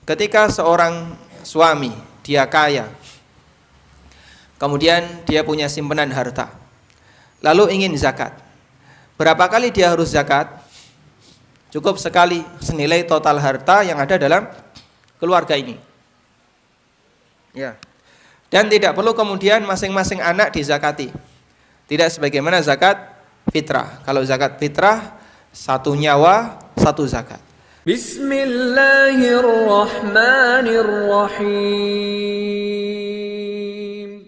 ketika seorang suami, dia kaya, kemudian dia punya simpanan harta, lalu ingin zakat. Berapa kali dia harus zakat? Cukup sekali, senilai total harta yang ada dalam keluarga ini. Ya. Dan tidak perlu kemudian masing-masing anak dizakati. Tidak sebagaimana zakat fitrah. Kalau zakat fitrah, satu nyawa, satu zakat. Bismillahirrahmanirrahim.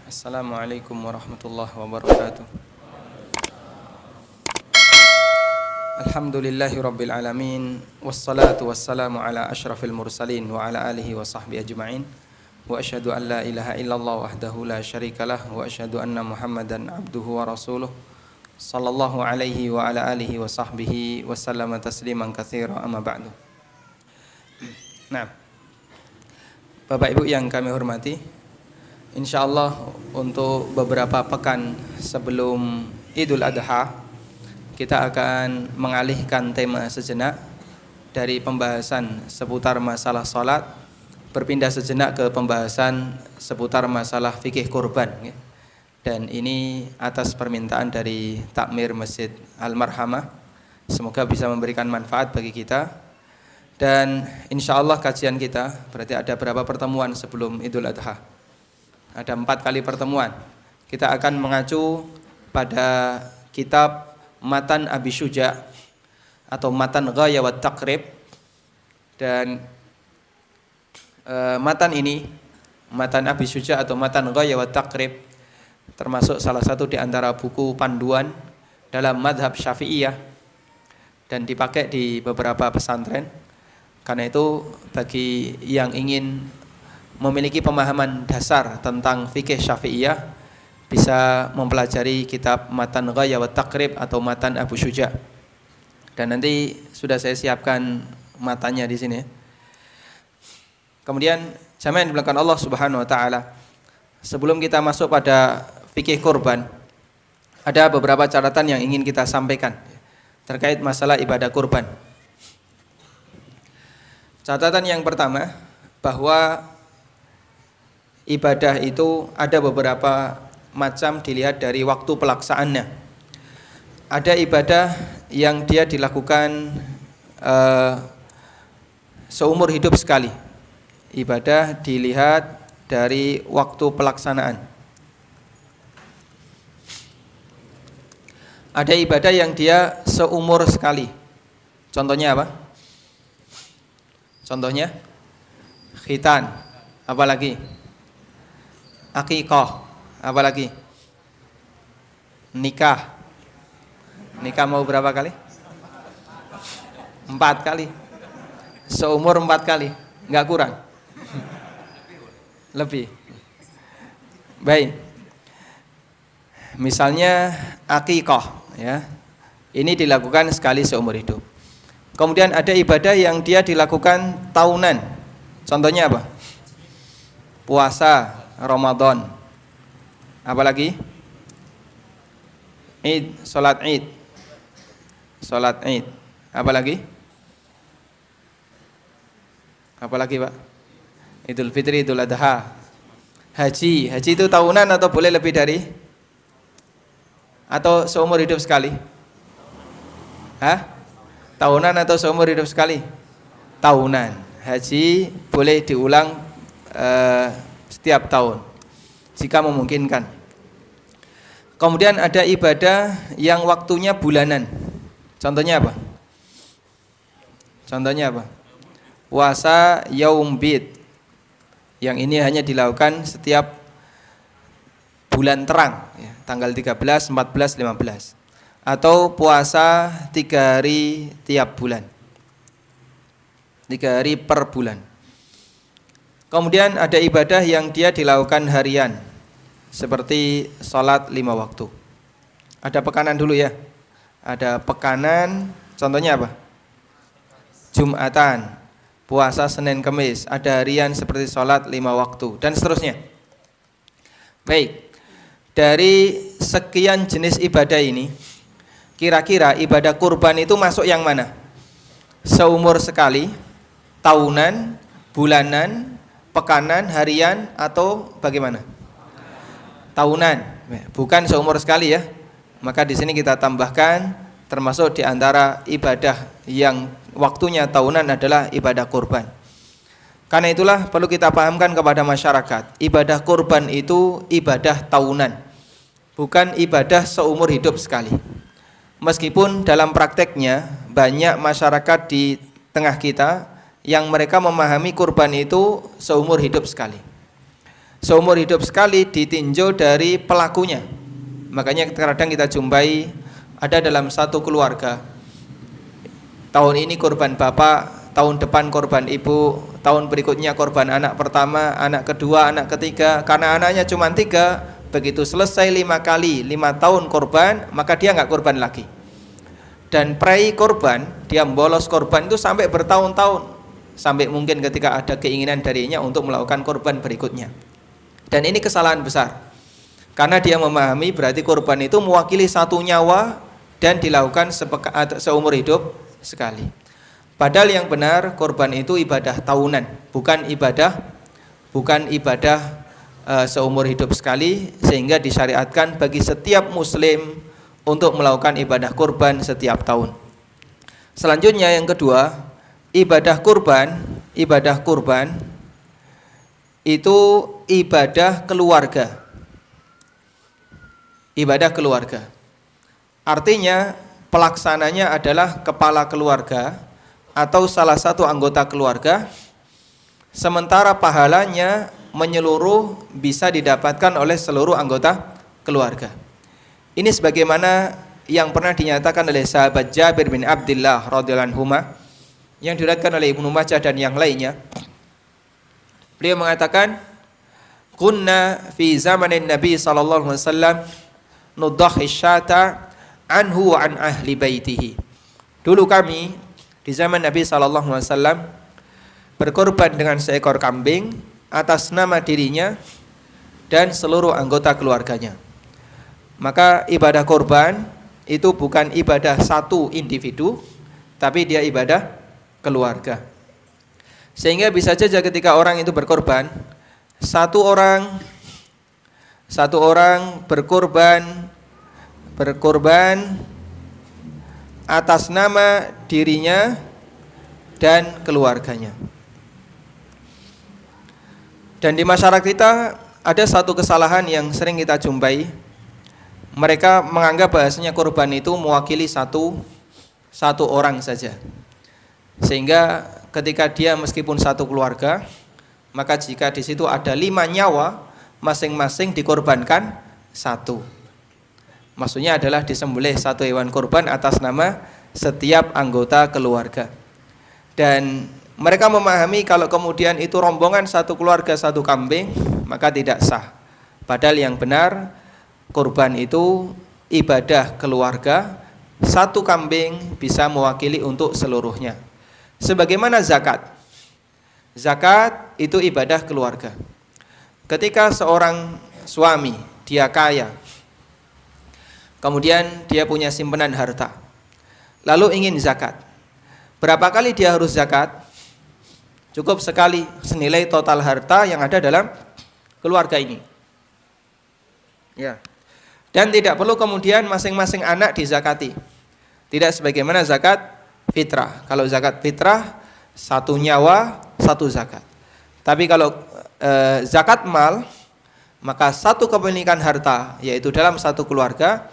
Assalamualaikum warahmatullahi wabarakatuh. Alhamdulillahi rabbil alamin, wassalatu wassalamu ala asyrafil mursalin wa ala alihi wa sahbihi ajma'in. Wa asyhadu an la ilaha illallah wahdahu la syarikalah wa asyhadu anna Muhammadan abduhu wa rasuluh sallallahu alaihi wa ala alihi wa sahbihi wa sallama tasliman katsira, amma ba'du. Nah, Bapak Ibu yang kami hormati, insyaallah untuk beberapa pekan sebelum Idul Adha kita akan mengalihkan tema sejenak dari pembahasan seputar masalah salat, berpindah sejenak ke pembahasan seputar masalah fikih kurban. Dan ini atas permintaan dari takmir Masjid Al-Marhamah. Semoga bisa memberikan manfaat bagi kita. Dan insya Allah kajian kita, berarti ada berapa pertemuan sebelum Idul Adha? Ada 4 kali pertemuan. Kita akan mengacu pada kitab Matan Abi Syuja atau Matan Ghaya wa Taqrib. Dan matan ini, Matan Abi Syuja atau Matan Ghaya wa Taqrib, termasuk salah satu di antara buku panduan dalam madhab Syafi'iyah dan dipakai di beberapa pesantren. Karena itu bagi yang ingin memiliki pemahaman dasar tentang fikih Syafi'iyah bisa mempelajari kitab Matan Ghaya wa Taqrib atau Matan Abu Syuja. Dan nanti sudah saya siapkan matanya di sini. Kemudian jamaah yang dimuliakan Allah Subhanahu wa taala, sebelum kita masuk pada fikih kurban, ada beberapa catatan yang ingin kita sampaikan terkait masalah ibadah kurban. Catatan yang pertama, bahwa ibadah itu ada beberapa macam dilihat dari waktu pelaksanaannya. Ada ibadah yang dia dilakukan seumur hidup sekali. Ibadah dilihat dari waktu pelaksanaan. Ada ibadah yang dia seumur sekali. Contohnya apa? Contohnya khitan, apalagi akikah, apalagi nikah. Nikah mau berapa kali? 4 kali. Seumur 4 kali, enggak kurang. Lebih. Baik. Misalnya akikah, ya. Ini dilakukan sekali seumur hidup. Kemudian ada ibadah yang dia dilakukan tahunan. Contohnya apa? Puasa Ramadan. Apalagi? Id, salat Id. Salat Id. Apalagi? Apalagi, Pak? Idul Fitri, Idul Adha. Haji. Haji itu tahunan atau boleh lebih dari? Atau seumur hidup sekali? Hah? Tahunan atau seumur hidup sekali? Tahunan. Haji boleh diulang setiap tahun jika memungkinkan. Kemudian ada ibadah yang waktunya bulanan. Contohnya apa? Contohnya apa? Puasa Yaum Bid. Yang ini hanya dilakukan setiap bulan terang, ya, tanggal 13, 14, 15. Atau puasa 3 hari tiap bulan. 3 hari per bulan. Kemudian ada ibadah yang dia dilakukan harian, seperti sholat 5 waktu. Ada pekanan dulu ya. Ada pekanan, contohnya apa? Jumatan, puasa Senin Kemis. Ada harian seperti sholat 5 waktu, dan seterusnya. Baik, dari sekian jenis ibadah ini, kira-kira ibadah kurban itu masuk yang mana? seumur sekali, tahunan, bulanan, pekanan, harian, atau bagaimana? Tahunan, bukan seumur sekali ya. Maka di sini kita tambahkan termasuk di antara ibadah yang waktunya tahunan adalah ibadah kurban. Karena itulah perlu kita pahamkan kepada masyarakat, ibadah kurban itu ibadah tahunan, bukan ibadah seumur hidup sekali. Meskipun dalam prakteknya banyak masyarakat di tengah kita yang mereka memahami kurban itu seumur hidup sekali. Seumur hidup sekali ditinjau dari pelakunya. Makanya kadang kita jumpai ada dalam satu keluarga, tahun ini kurban bapak, tahun depan kurban ibu, tahun berikutnya kurban anak pertama, anak kedua, anak ketiga. Karena anaknya cuma 3, begitu selesai 5 kali 5 tahun kurban, maka dia nggak kurban lagi. Dan prai kurban, dia bolos kurban itu sampai bertahun-tahun, sampai mungkin ketika ada keinginan darinya untuk melakukan kurban berikutnya. Dan ini kesalahan besar, karena dia memahami berarti kurban itu mewakili satu nyawa dan dilakukan seumur hidup sekali. Padahal yang benar kurban itu ibadah tahunan, bukan ibadah seumur hidup sekali, sehingga disyariatkan bagi setiap muslim untuk melakukan ibadah kurban setiap tahun. Selanjutnya yang kedua, ibadah kurban itu ibadah keluarga. Ibadah keluarga. Artinya pelaksananya adalah kepala keluarga atau salah satu anggota keluarga, sementara pahalanya menyeluruh bisa didapatkan oleh seluruh anggota keluarga. Ini sebagaimana yang pernah dinyatakan oleh sahabat Jabir bin Abdullah radhiyallahu anhu yang diriwayatkan oleh Ibnu Majah dan yang lainnya. Beliau mengatakan, kunna fi zamanin Nabi sallallahu alaihi wasallam nudhahi syata anhu wa an ahli baitihi. Dulu kami di zaman Nabi sallallahu alaihi wasallam berkorban dengan seekor kambing atas nama dirinya dan seluruh anggota keluarganya. Maka ibadah korban itu bukan ibadah satu individu, tapi dia ibadah keluarga. Sehingga bisa saja ketika orang itu berkorban, satu orang berkorban atas nama dirinya dan keluarganya. Dan di masyarakat kita ada satu kesalahan yang sering kita jumpai. Mereka menganggap bahasanya korban itu mewakili satu orang saja. Sehingga ketika dia meskipun satu keluarga, maka jika di situ ada 5 nyawa, masing-masing dikorbankan 1. Maksudnya adalah disembelih satu hewan kurban atas nama setiap anggota keluarga. Dan mereka memahami kalau kemudian itu rombongan satu keluarga satu kambing, maka tidak sah. Padahal yang benar kurban itu ibadah keluarga, satu kambing bisa mewakili untuk seluruhnya. Sebagaimana zakat. Zakat itu ibadah keluarga. Ketika seorang suami, dia kaya, kemudian dia punya simpanan harta, lalu ingin zakat. Berapa kali dia harus zakat? Cukup sekali, senilai total harta yang ada dalam keluarga ini. Ya. Dan tidak perlu kemudian masing-masing anak dizakati. Tidak sebagaimana zakat fitrah. Kalau zakat fitrah, 1 nyawa 1 zakat. Tapi kalau zakat mal, maka 1 kepemilikan harta, yaitu dalam 1 keluarga,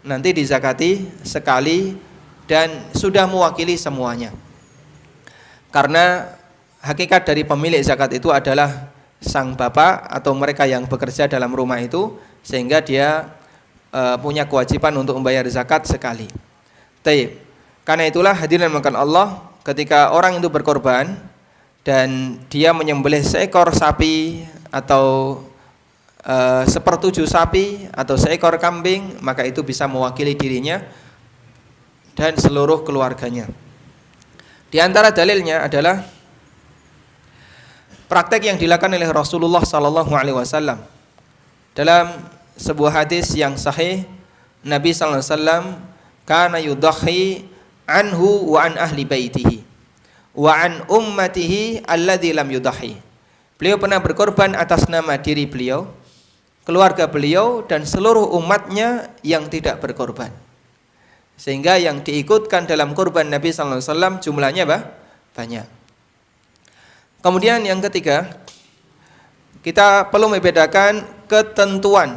nanti dizakati sekali dan sudah mewakili semuanya. Karena hakikat dari pemilik zakat itu adalah sang bapak atau mereka yang bekerja dalam rumah itu, sehingga dia punya kewajiban untuk membayar zakat sekali. Taib. Karena itulah hadirin makan Allah, ketika orang itu berkorban dan dia menyembelih seekor sapi atau 1/7 sapi atau seekor kambing, maka itu bisa mewakili dirinya dan seluruh keluarganya. Di antara dalilnya adalah praktek yang dilakukan oleh Rasulullah sallallahu alaihi wasallam. Dalam sebuah hadis yang sahih, Nabi sallallahu alaihi wasallam kana yudhi anhu wa an ahli baitihi. wa an ummatihi alladzi lam yudhi. Beliau pernah berkorban atas nama diri beliau, keluarga beliau, dan seluruh umatnya yang tidak berkorban. Sehingga yang diikutkan dalam korban Nabi sallallahu alaihi wasallam jumlahnya banyak. Kemudian yang ketiga, kita perlu membedakan ketentuan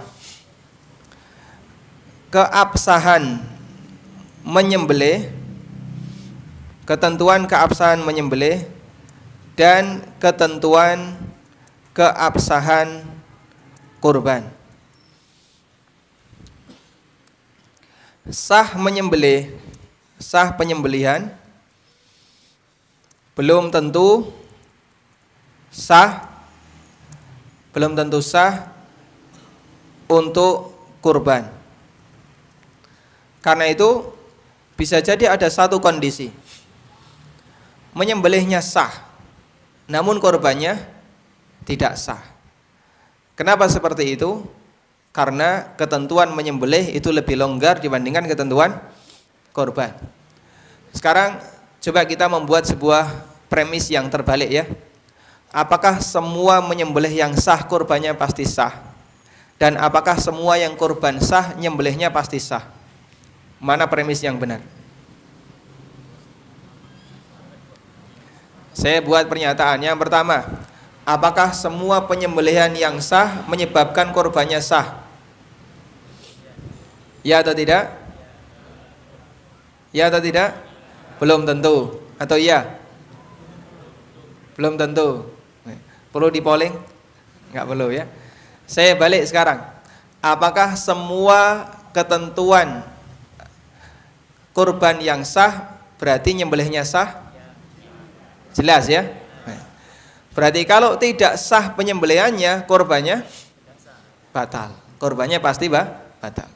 keabsahan menyembelih, ketentuan keabsahan menyembelih dan ketentuan keabsahan kurban. Sah menyembelih, sah penyembelihan belum tentu sah untuk kurban. Karena itu bisa jadi ada satu kondisi, menyembelihnya sah, namun kurbannya tidak sah. Kenapa seperti itu? Karena ketentuan menyembelih itu lebih longgar dibandingkan ketentuan kurban. Sekarang coba kita membuat sebuah premis yang terbalik ya. Apakah semua menyembelih yang sah kurbannya pasti sah? Dan apakah semua yang kurban sah nyembelihnya pasti sah? Mana premis yang benar? Saya buat pernyataan. Yang pertama, apakah semua penyembelihan yang sah menyebabkan korbannya sah? Ya atau tidak? Ya atau tidak? Belum tentu. Atau ya? Belum tentu. Perlu di polling? Enggak perlu ya. Saya balik sekarang. Apakah semua ketentuan kurban yang sah berarti nyembelihnya sah? Jelas ya? Berarti kalau tidak sah penyembelihannya, korbannya batal. Korbannya pasti batal.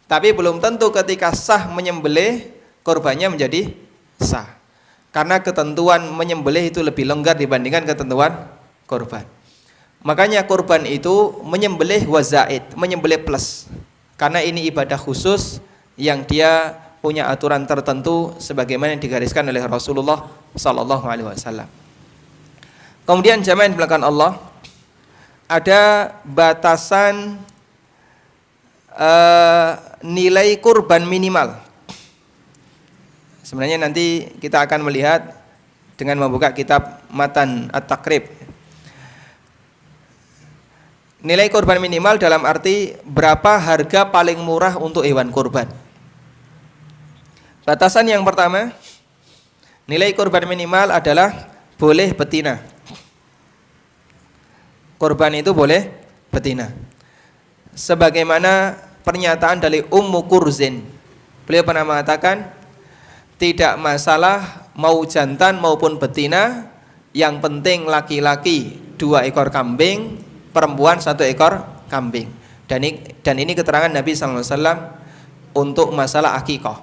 Tapi belum tentu ketika sah menyembelih, korbannya menjadi sah. Karena ketentuan menyembelih itu lebih longgar dibandingkan ketentuan korban. Makanya korban itu menyembelih wazaid, menyembelih plus. Karena ini ibadah khusus yang dia punya aturan tertentu sebagaimana yang digariskan oleh Rasulullah sallallahu alaihi wasallam. Kemudian jamaah di belakang Allah, ada batasan nilai kurban minimal. Sebenarnya nanti kita akan melihat dengan membuka kitab Matan At-Taqrib. Nilai kurban minimal dalam arti berapa harga paling murah untuk hewan kurban. Batasan yang pertama, nilai kurban minimal adalah boleh betina. Kurban itu boleh betina. Sebagaimana pernyataan dari Ummu Kurzin. Beliau pernah mengatakan, tidak masalah mau jantan maupun betina, yang penting laki-laki 2 ekor kambing, perempuan 1 ekor kambing. Dan ini keterangan Nabi SAW untuk masalah akikah.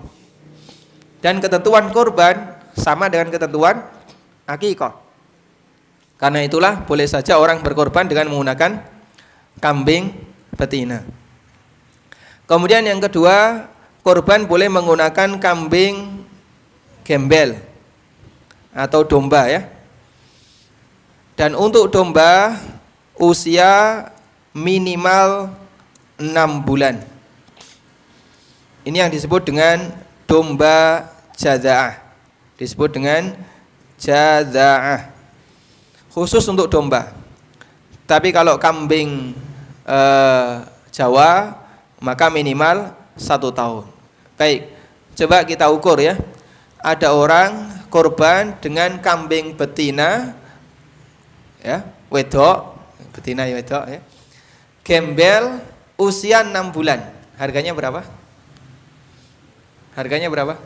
Dan ketentuan kurban sama dengan ketentuan akikah. Karena itulah boleh saja orang berkorban dengan menggunakan kambing betina. Kemudian yang kedua, korban boleh menggunakan kambing gembel atau domba ya. Dan untuk domba usia minimal 6 bulan. Ini yang disebut dengan domba jaza'ah. Disebut dengan jaza'ah. Khusus untuk domba. Tapi kalau kambing Jawa maka minimal 1 tahun. Baik, coba kita ukur ya. Ada orang korban dengan kambing betina ya, wedok, betina ya wedok ya. Gembel usia 6 bulan. Harganya berapa? Harganya berapa?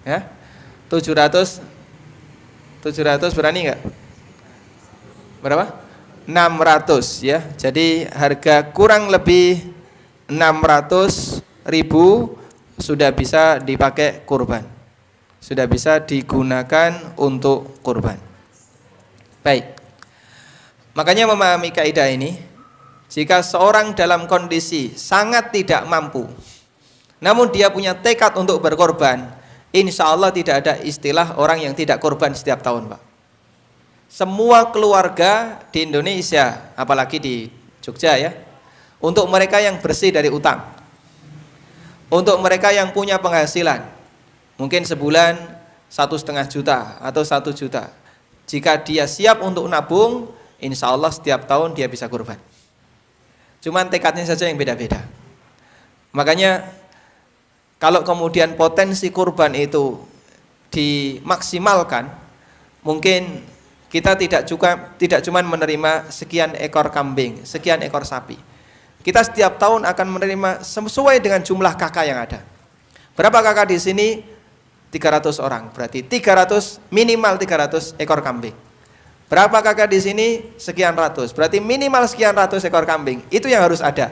Ya? 700 berani enggak? Berapa? 600 ya. Jadi harga kurang lebih 600.000 sudah bisa dipakai kurban. Sudah bisa digunakan untuk kurban. Baik. Makanya memahami kaidah ini, jika seorang dalam kondisi sangat tidak mampu, namun dia punya tekad untuk berkorban, Insya Allah tidak ada istilah orang yang tidak kurban setiap tahun, Pak. Semua keluarga di Indonesia, apalagi di Jogja ya, untuk mereka yang bersih dari utang, untuk mereka yang punya penghasilan, mungkin sebulan 1,5 juta atau 1 juta, jika dia siap untuk nabung, insya Allah setiap tahun dia bisa kurban. Cuman tekadnya saja yang beda-beda. Makanya kalau kemudian potensi kurban itu dimaksimalkan, mungkin kita tidak cuma menerima sekian ekor kambing, sekian ekor sapi. Kita setiap tahun akan menerima sesuai dengan jumlah kakak yang ada. Berapa kakak di sini? 300 orang. Berarti minimal 300 ekor kambing. Berapa kakak di sini? Sekian ratus. Berarti minimal sekian ratus ekor kambing. Itu yang harus ada.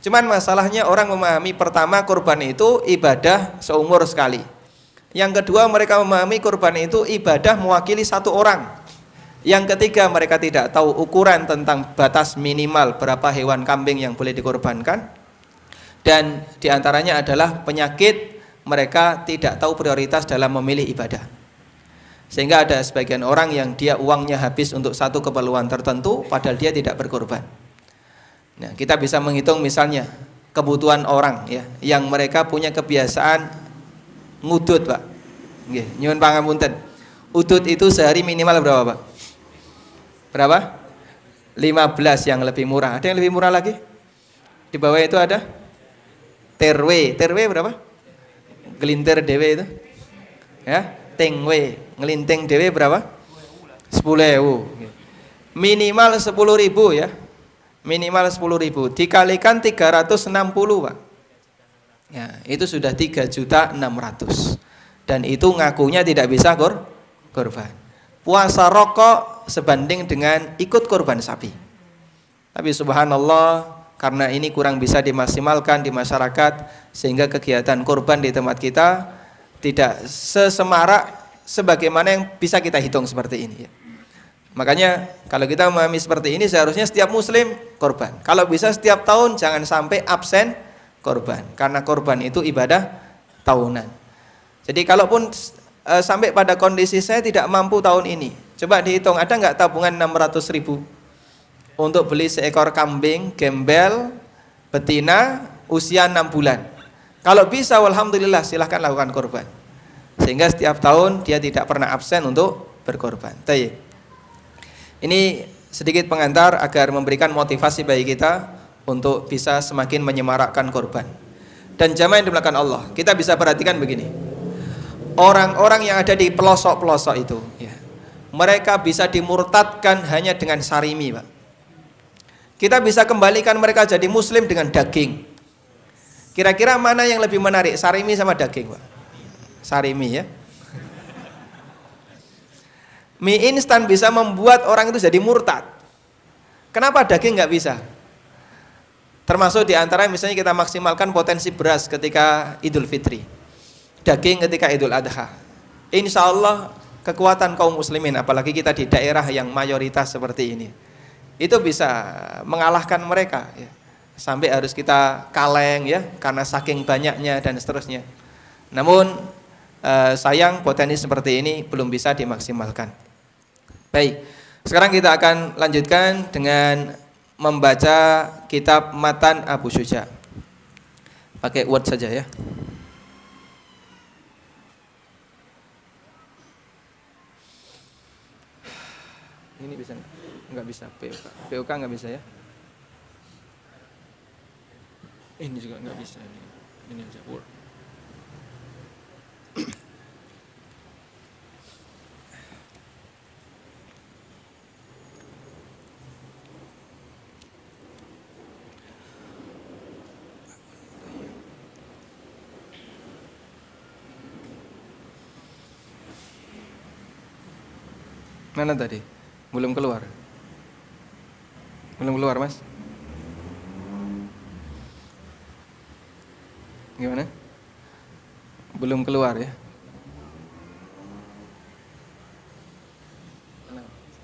Cuman masalahnya orang memahami pertama kurban itu ibadah seumur sekali. Yang kedua mereka memahami kurban itu ibadah mewakili satu orang. Yang ketiga mereka tidak tahu ukuran tentang batas minimal berapa hewan kambing yang boleh dikorbankan. Dan diantaranya adalah penyakit, mereka tidak tahu prioritas dalam memilih ibadah. Sehingga ada sebagian orang yang dia uangnya habis untuk satu keperluan tertentu padahal dia tidak berkorban. Nah, kita bisa menghitung misalnya kebutuhan orang ya, yang mereka punya kebiasaan ngudut, Pak. Nggih, nyuwun pangapunten. Udut itu sehari minimal berapa, Pak? Berapa? 15 yang lebih murah. Ada yang lebih murah lagi? Di bawah itu ada terwe. Terwe berapa? Gelintir dewe itu. Ya, tengwe, ngelinting dewe berapa? 10.000. Minimal 10.000 ya. Minimal 10.000 dikalikan 360, Pak. Ya, itu sudah 3.600.000. Dan itu ngakunya tidak bisa korban. Puasa rokok sebanding dengan ikut korban sapi. Tapi subhanallah, karena ini kurang bisa dimaksimalkan di masyarakat, sehingga kegiatan korban di tempat kita tidak sesemarak sebagaimana yang bisa kita hitung seperti ini ya. Makanya kalau kita memahami seperti ini, seharusnya setiap muslim korban. Kalau bisa setiap tahun, jangan sampai absen korban, karena korban itu ibadah tahunan. Jadi kalaupun sampai pada kondisi saya tidak mampu tahun ini, coba dihitung ada nggak tabungan 600.000 untuk beli seekor kambing gembel betina usia 6 bulan. Kalau bisa, alhamdulillah, silahkan lakukan korban, sehingga setiap tahun dia tidak pernah absen untuk berkorban. Tayyib. Ini sedikit pengantar agar memberikan motivasi bagi kita untuk bisa semakin menyemarakkan korban. Dan jamaah yang dimulakan Allah, kita bisa perhatikan begini, orang-orang yang ada di pelosok-pelosok itu ya, mereka bisa dimurtadkan hanya dengan sarimi, Pak. Kita bisa kembalikan mereka jadi muslim dengan daging. Kira-kira mana yang lebih menarik, sarimi sama daging, Pak? Sarimi ya. Mie instan bisa membuat orang itu jadi murtad. Kenapa daging nggak bisa? Termasuk diantara misalnya kita maksimalkan potensi beras ketika Idul Fitri, daging ketika Idul Adha. Insya Allah kekuatan kaum muslimin, apalagi kita di daerah yang mayoritas seperti ini, itu bisa mengalahkan mereka ya. Sampai harus kita kaleng ya, karena saking banyaknya dan seterusnya. Namun sayang potensi seperti ini belum bisa dimaksimalkan. Baik, sekarang kita akan lanjutkan dengan membaca kitab Matan Abu Syuja. Pakai Word saja ya. Ini bisa nggak bisa POK? POK nggak bisa ya? Ini juga nggak bisa. Ini aja Word. Mana tadi? Belum keluar. Belum keluar, Mas? Gimana? Belum keluar ya?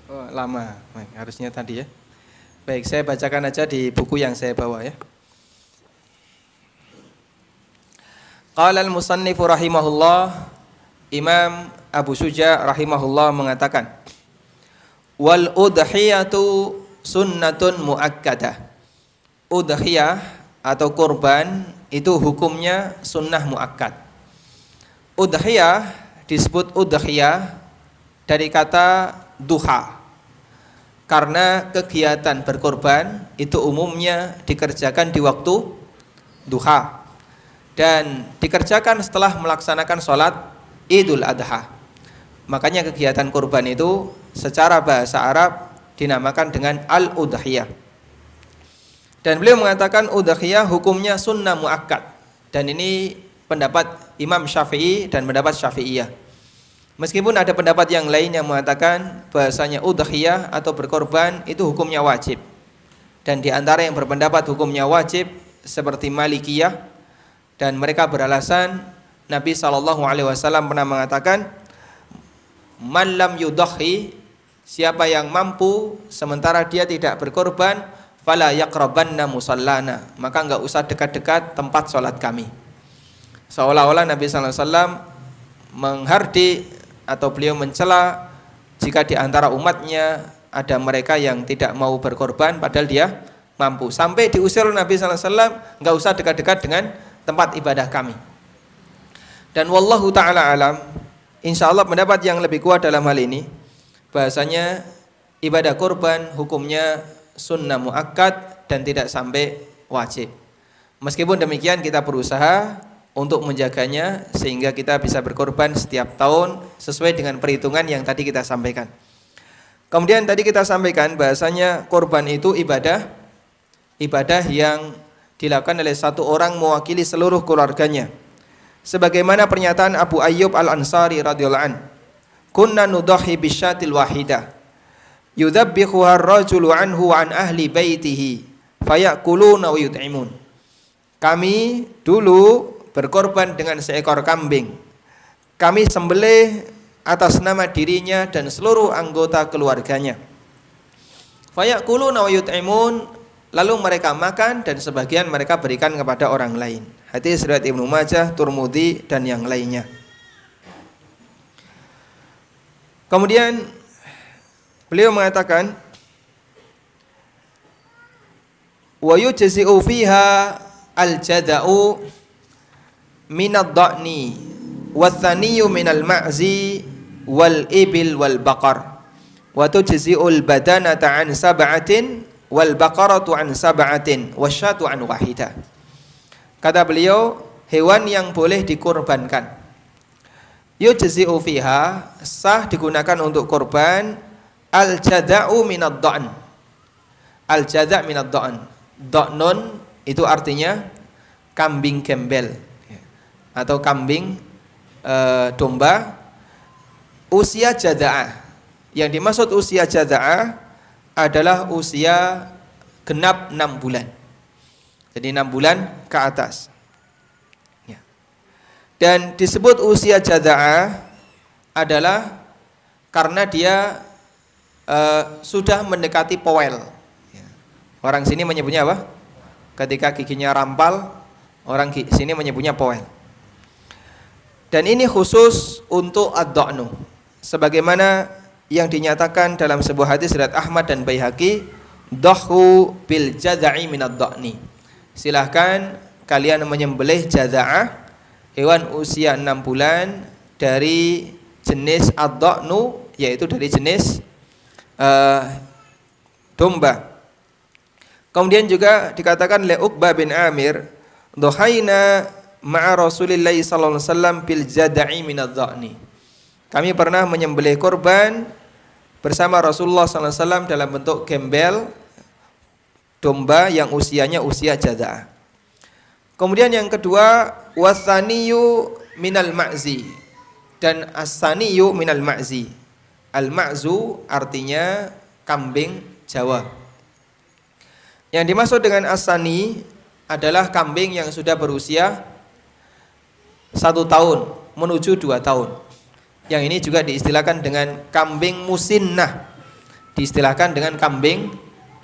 Oh, lama. Baik, harusnya tadi ya. Baik, saya bacakan aja di buku yang saya bawa ya. Qala al-musannif rahimahullah, Imam Abu Syuja rahimahullah mengatakan, wal udhiyatu sunnatun muakkadah. Udhiyah atau kurban itu hukumnya sunnah muakkad. Udhiyah disebut udhiyah dari kata duha, karena kegiatan berkorban itu umumnya dikerjakan di waktu duha dan dikerjakan setelah melaksanakan sholat Idul Adha. Makanya kegiatan kurban itu secara bahasa Arab dinamakan dengan al-udhiyah. Dan beliau mengatakan udhiyah hukumnya sunnah muakkad. Dan ini pendapat Imam Syafi'i dan pendapat Syafi'iyah. Meskipun ada pendapat yang lain yang mengatakan bahasanya udhiyah atau berkorban itu hukumnya wajib. Dan di antara yang berpendapat hukumnya wajib seperti Malikiyah, dan mereka beralasan Nabi SAW pernah mengatakan, man lam yudhi, siapa yang mampu sementara dia tidak berkorban, fala yaqrabanna musallana, maka enggak usah dekat-dekat tempat sholat kami. Seolah-olah Nabi SAW menghardik atau beliau mencela jika di antara umatnya ada mereka yang tidak mau berkorban padahal dia mampu. Sampai diusir Nabi SAW, enggak usah dekat-dekat dengan tempat ibadah kami. Dan wallahu ta'ala alam, insyaallah pendapat yang lebih kuat dalam hal ini bahasanya ibadah kurban hukumnya sunnah muakkad dan tidak sampai wajib. Meskipun demikian kita berusaha untuk menjaganya sehingga kita bisa berkorban setiap tahun sesuai dengan perhitungan yang tadi kita sampaikan. Kemudian tadi kita sampaikan bahasanya kurban itu ibadah yang dilakukan oleh satu orang mewakili seluruh keluarganya. Sebagaimana pernyataan Abu Ayyub Al-Ansari radhiyallahu an, kunna nudhi bisyatil wahidah yudhabbihuha ar-rajulu anhu wa an ahli baitihi fayakuluna wa yut'imun. Kami dulu berkorban dengan seekor kambing. Kami sembelih atas nama dirinya dan seluruh anggota keluarganya. Fayakuluna wa yut'imun, lalu mereka makan dan sebagian mereka berikan kepada orang lain. Hadis riwayat Ibnu Majah, Tirmidzi dan yang lainnya. Kemudian beliau mengatakan, wa yujzi'u fiha al-jada'u minad dha'ni wath-thaniyyu minal ma'zi wal ibil wal baqar wa tujzi'ul badanata an sab'atin wal baqaratu an sab'atin wasyatu an wahidah. Kata beliau, hewan yang boleh dikurbankan yujzi'u fiha, sah digunakan untuk kurban, al-jada'u minad dha'n. Al-jada' minad dha'n. Dha'nun itu artinya kambing gembel atau kambing domba usia jada'ah. Yang dimaksud usia jada'ah adalah usia genap 6 bulan. Jadi 6 bulan ke atas. Ya. Dan disebut usia jada'ah adalah karena dia sudah mendekati powel. Ya. Orang sini menyebutnya apa? Ketika giginya rampal, orang sini menyebutnya powel. Dan ini khusus untuk ad-dha'nu. Sebagaimana yang dinyatakan dalam sebuah hadis riwayat Ahmad dan Baihaqi, dhahu bil jad'i minad dha'ni. Silahkan kalian menyembelih jada'ah, hewan usia 6 bulan dari jenis ad-dha'nu, yaitu dari jenis domba. Kemudian juga dikatakan oleh Uqbah bin Amir, dhahaina ma'a Rasulillahi sallallahu alaihi wasallam bil jada'i minadh dha'ni. Kami pernah menyembelih korban bersama Rasulullah sallallahu alaihi wasallam dalam bentuk gembel domba yang usianya usia jada'ah. Kemudian yang kedua, wasaniyu minal ma'zi, dan as-saniyu minal ma'zi. Al-ma'zu artinya kambing Jawa. Yang dimaksud dengan as-sani adalah kambing yang sudah berusia 1 tahun menuju 2 tahun. Yang ini juga diistilahkan dengan kambing musinnah. Diistilahkan dengan kambing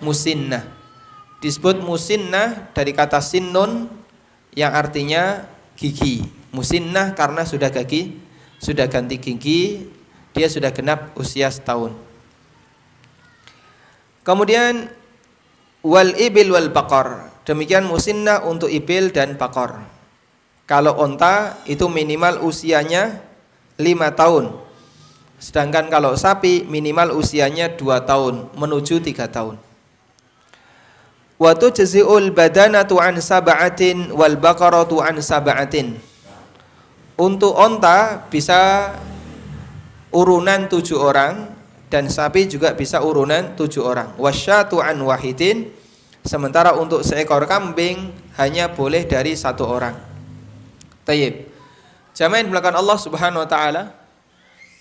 musinnah. Disebut musinnah dari kata sinnun yang artinya gigi. Musinnah karena sudah ganti gigi, dia sudah genap usia setahun. Kemudian wal ibil wal baqar, demikian musinnah untuk ibil dan baqar. Kalau onta itu minimal usianya 5 tahun. Sedangkan kalau sapi minimal usianya 2 tahun menuju 3 tahun. Wa tujzi'ul badanatu an sab'atin wal baqaratu an sab'atin. Untuk onta bisa urunan 7 orang dan sapi juga bisa urunan 7 orang. Wasyatu an wahidin, sementara untuk seekor kambing hanya boleh dari 1 orang. Tayyib. Jamaah yang dimuliakan Allah Subhanahu wa taala,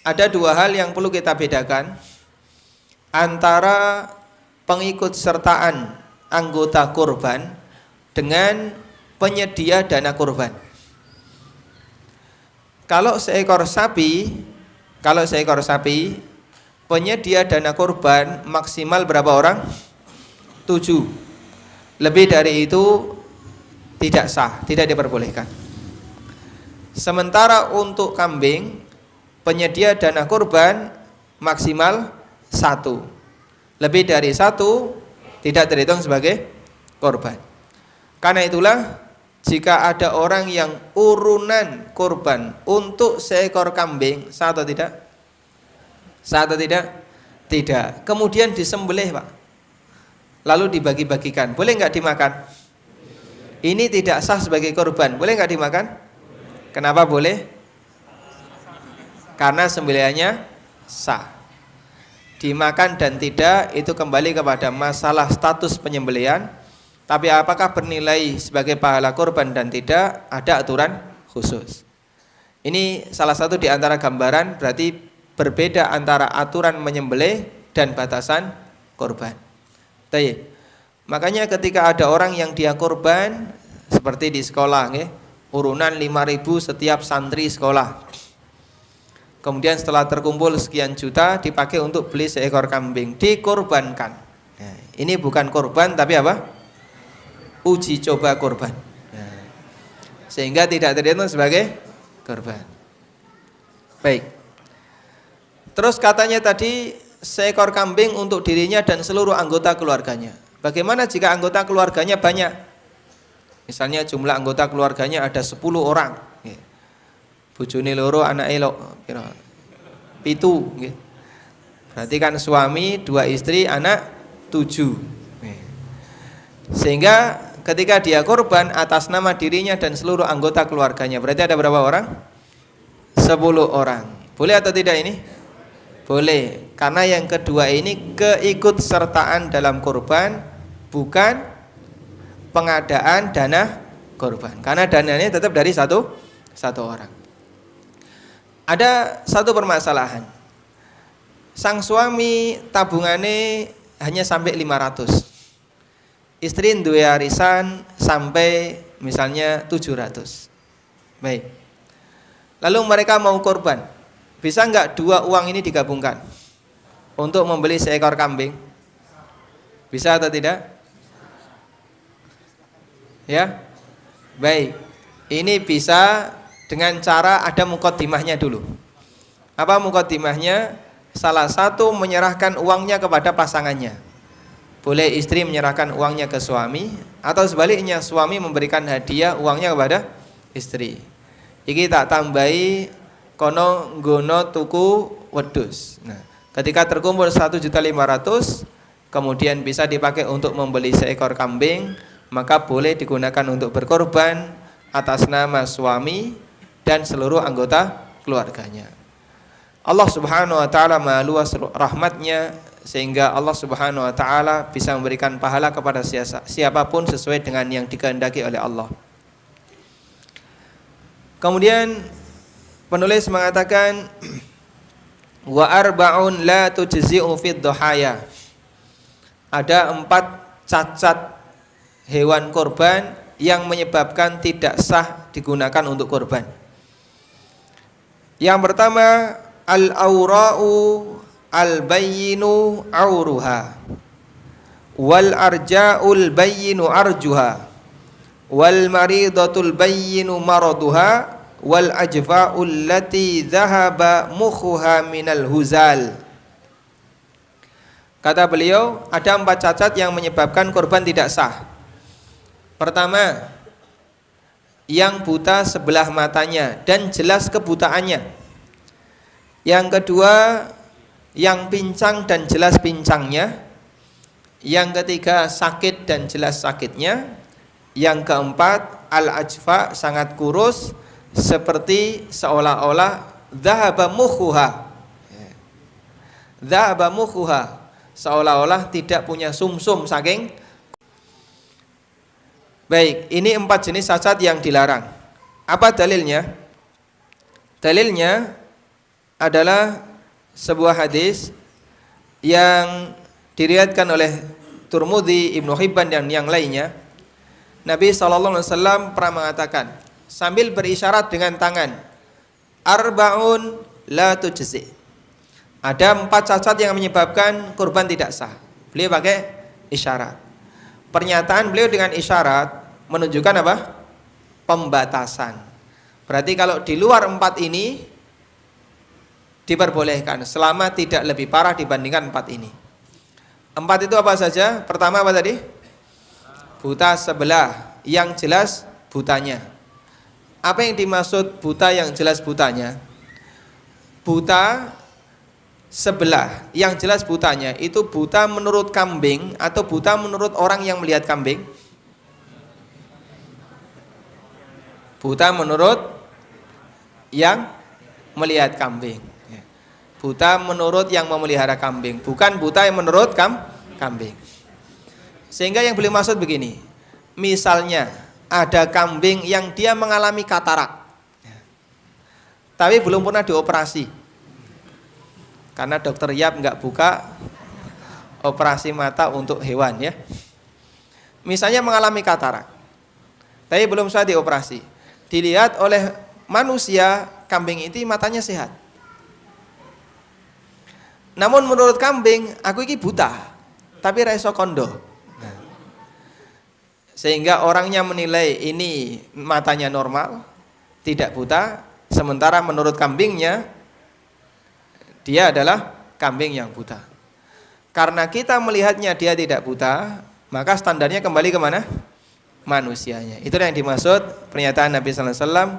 ada 2 hal yang perlu kita bedakan antara pengikut sertaan anggota kurban dengan penyedia dana kurban. Kalau seekor sapi penyedia dana kurban maksimal berapa orang? 7. Lebih dari itu tidak sah, tidak diperbolehkan. Sementara untuk kambing, penyedia dana kurban maksimal 1. Lebih dari 1 tidak terhitung sebagai kurban. Karena itulah jika ada orang yang urunan kurban untuk seekor kambing, sah atau tidak? Sah atau tidak? Tidak. Kemudian disembelih, Pak. Lalu dibagi-bagikan. Boleh nggak dimakan? Ini tidak sah sebagai kurban. Boleh nggak dimakan? Kenapa boleh? Karena sembelihannya sah. Dimakan dan tidak itu kembali kepada masalah status penyembelihan. Tapi apakah bernilai sebagai pahala kurban dan tidak, ada aturan khusus. Ini salah satu di antara gambaran, berarti berbeda antara aturan menyembelih dan batasan kurban. Baik. Makanya ketika ada orang yang dia kurban, seperti di sekolah, urunan 5.000 setiap santri sekolah. Kemudian setelah terkumpul sekian juta dipakai untuk beli seekor kambing, dikorbankan. Nah, ini bukan kurban tapi apa? Uji coba kurban. Nah, sehingga tidak terhitung sebagai kurban. Baik. Terus katanya tadi seekor kambing untuk dirinya dan seluruh anggota keluarganya. Bagaimana jika anggota keluarganya banyak? Misalnya jumlah anggota keluarganya ada 10 orang. Bojone loro, anake pira? 7, nggih. Berarti kan suami, 2 istri, anak 7. Sehingga ketika dia korban atas nama dirinya dan seluruh anggota keluarganya, berarti ada berapa orang? 10 orang. Boleh atau tidak ini? Boleh. Karena yang kedua ini keikutsertaan dalam korban, bukan pengadaan dana korban. Karena dananya tetap dari satu orang. Ada satu permasalahan. Sang suami tabungannya hanya sampai 500. Istri duwe arisan sampai misalnya 700. Baik. Lalu mereka mau korban. Bisa enggak 2 uang ini digabungkan untuk membeli seekor kambing? Bisa atau tidak? Ya. Baik. Ini bisa dengan cara ada muqaddimahnya dulu. Apa muqaddimahnya? Salah satu menyerahkan uangnya kepada pasangannya. Boleh istri menyerahkan uangnya ke suami, atau sebaliknya suami memberikan hadiah uangnya kepada istri. Iki tak tambahi kono nggono tuku wedhus. Nah, ketika terkumpul 1.500.000, kemudian bisa dipakai untuk membeli seekor kambing, maka boleh digunakan untuk berkorban atas nama suami dan seluruh anggota keluarganya. Allah Subhanahu wa taala Maha luas rahmatnya, sehingga Allah Subhanahu wa taala bisa memberikan pahala kepada siapapun sesuai dengan yang dikehendaki oleh Allah. Kemudian penulis mengatakan wa arba'un la tujzi'u fid dhahaya. Ada 4 cacat hewan korban yang menyebabkan tidak sah digunakan untuk korban. Yang pertama, al-aura'u al-bayyinu auruha, wal arja'ul bayyinu arjuha, wal maridatul bayyinu maraduha, wal ajfa'ul lati dhahaba mukhuha minal huzal. Kata beliau, ada 4 cacat yang menyebabkan korban tidak sah. Pertama, yang buta sebelah matanya dan jelas kebutaannya. Yang kedua, yang pincang dan jelas pincangnya. Yang ketiga, sakit dan jelas sakitnya. Yang keempat, al-ajfa, sangat kurus seperti seolah-olah dhahaba mukhuha. Dhahaba mukhuha, seolah-olah tidak punya sumsum saking. Baik, ini 4 jenis cacat yang dilarang. Apa dalilnya? Dalilnya adalah sebuah hadis yang diriwayatkan oleh Tirmidzi, Ibnu Hibban dan yang lainnya. Nabi SAW pernah mengatakan sambil berisyarat dengan tangan, arba'un la tujzi. Ada 4 cacat yang menyebabkan kurban tidak sah. Beliau pakai isyarat. Pernyataan beliau dengan isyarat menunjukkan apa? Pembatasan. Berarti kalau di luar 4 ini diperbolehkan selama tidak lebih parah dibandingkan 4 ini. 4 itu apa saja? Pertama apa tadi? Buta sebelah, yang jelas butanya. Apa yang dimaksud buta yang jelas butanya? Buta sebelah, yang jelas butanya itu buta menurut kambing atau buta menurut orang yang melihat kambing? Buta menurut yang melihat kambing. Buta menurut yang memelihara kambing, bukan buta yang menurut kambing. Sehingga yang beliau maksud begini, misalnya ada kambing yang dia mengalami katarak, tapi belum pernah dioperasi, karena dokter Yap nggak buka operasi mata untuk hewan ya. Misalnya mengalami katarak, tapi belum bisa dioperasi. Dilihat oleh manusia, kambing itu matanya sehat. Namun menurut kambing, aku ini buta, tapi raiso kondo. Sehingga orangnya menilai ini matanya normal, tidak buta. Sementara menurut kambingnya, dia adalah kambing yang buta. Karena kita melihatnya dia tidak buta, maka standarnya kembali kemana? Manusianya. Itu yang dimaksud pernyataan Nabi sallallahu alaihi wasallam,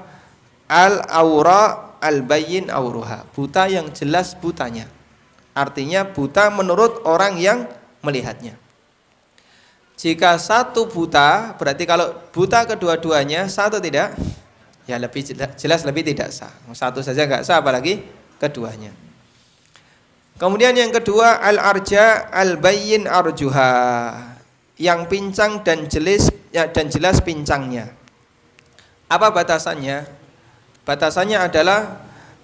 al-aura al-bayyin auruha. Buta yang jelas butanya. Artinya buta menurut orang yang melihatnya. Jika satu buta, berarti kalau buta kedua-duanya, satu tidak? Ya lebih jelas lebih tidak sah. Satu saja enggak sah, apalagi keduanya. Kemudian yang kedua, al-arja al-bayyin arjuha. Yang pincang dan jelas pincangnya. Apa batasannya? Batasannya adalah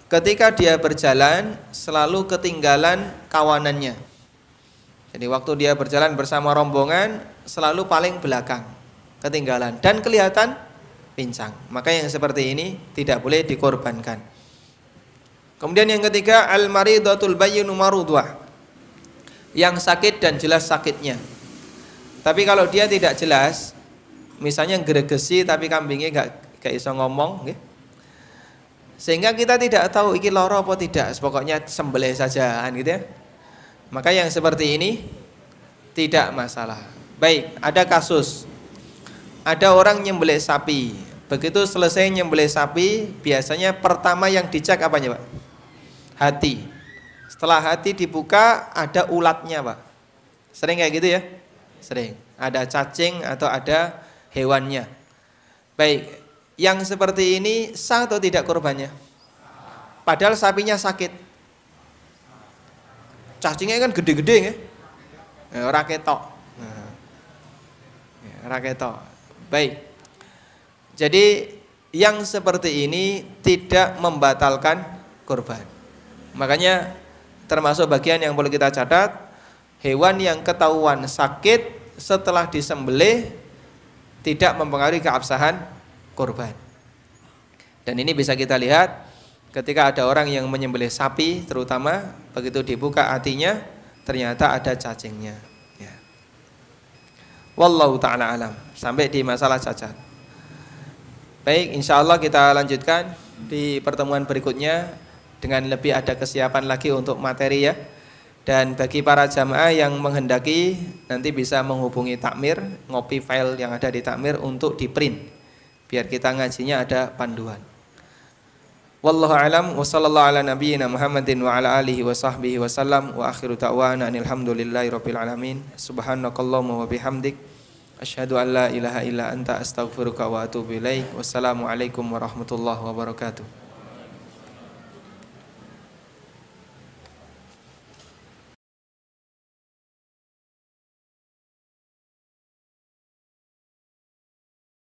ketika dia berjalan selalu ketinggalan kawanannya. Jadi waktu dia berjalan bersama rombongan selalu paling belakang, ketinggalan dan kelihatan pincang. Maka yang seperti ini tidak boleh dikorbankan. Kemudian yang ketiga, al-maridatul bayyinu marudwah. Yang sakit dan jelas sakitnya. Tapi kalau dia tidak jelas, misalnya gregesi tapi kambingnya gak iso ngomong, okay? Sehingga kita tidak tahu iki loro apa tidak, pokoknya sembelih saja gitu ya. Maka yang seperti ini tidak masalah. Baik, ada kasus. Ada orang nyembelih sapi. Begitu selesai nyembelih sapi, biasanya pertama yang dicek apanya, Pak? Hati. Setelah hati dibuka, ada ulatnya, Pak. Sering kayak gitu ya? Sering. Ada cacing atau ada hewannya. Baik, yang seperti ini sah atau tidak kurbannya? Padahal sapinya sakit. Cacingnya kan gede-gede ya. Ora ketok. Ora ketok. Baik. Jadi yang seperti ini tidak membatalkan kurban. Makanya termasuk bagian yang perlu kita catat, hewan yang ketahuan sakit setelah disembelih tidak mempengaruhi keabsahan kurban. Dan ini bisa kita lihat ketika ada orang yang menyembelih sapi, terutama begitu dibuka hatinya ternyata ada cacingnya. Ya. Wallahu ta'ala alam. Sampai di masalah cacat. Baik, insya Allah kita lanjutkan di pertemuan berikutnya dengan lebih ada kesiapan lagi untuk materi ya. Dan bagi para jamaah yang menghendaki nanti bisa menghubungi takmir, ngopi file yang ada di takmir untuk di print biar kita ngajinya ada panduan. Wallahu alam wa sallallahu ala nabiyyina Muhammadin wa ala alihi wa sahbihi wa sallam wa akhiru ta'wana alhamdulillahi rabbil alamin. Subhanakallahumma wa bihamdik asyhadu an la ilaha illa anta astaghfiruka wa atubu ilaik. Wassalamualaikum warahmatullahi wabarakatuh.